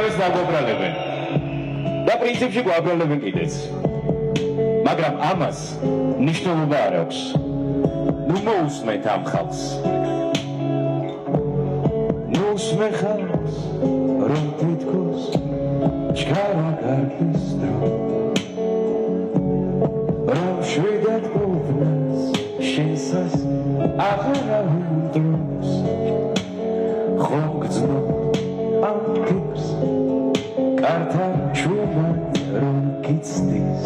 იმავეს დაგვაბრალებენ და პრინციპში გვაბრალებენ კიდეც. მაგრამ ამას მნიშვნელობა არ აქვს. ნუ მოусმენთ ამ ხალხს. ნუსმე ხალხს, რომ თითქოს ჩქარა გარბის დრო. რომ შვიდად ყოფნას შესას აღარავინ დროს. ხომ გძნო ამ თითქს კართან ჩუმად რომ გიცდის.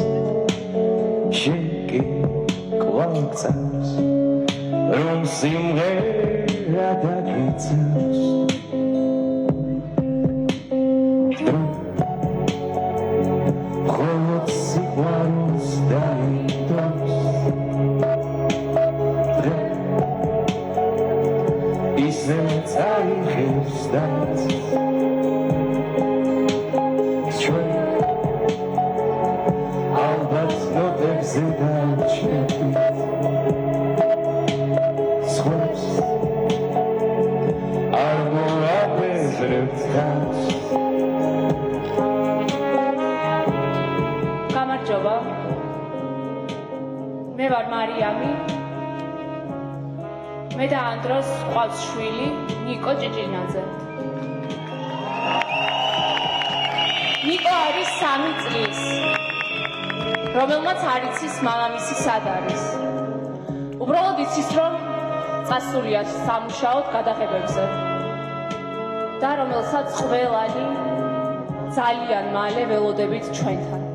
შენ კი კვლავ გწევს რომ სიმღერა დაგეცევს. მხოლოდ სიყვარულს დაიდოს. ისე წაიღებს დაც ჩვენ ალბათ ნოტებზე დავჩნდით. სხვებს არ მოვაბეზრებთ თავს. გამარჯობა. მე ვარ მარიამი. მე და ამ დროს ყავს შვილი ნიკო ჭიჭინაძე. ნიკო არის 3 წლის, რომელმაც არ იცის მამამისი სად არის. უბრალოდ იცის, რომ წასულია სამუშაოდ გადაღებებზე და რომელსაც ყველანი ძალიან მალე ველოდებით ჩვენთან.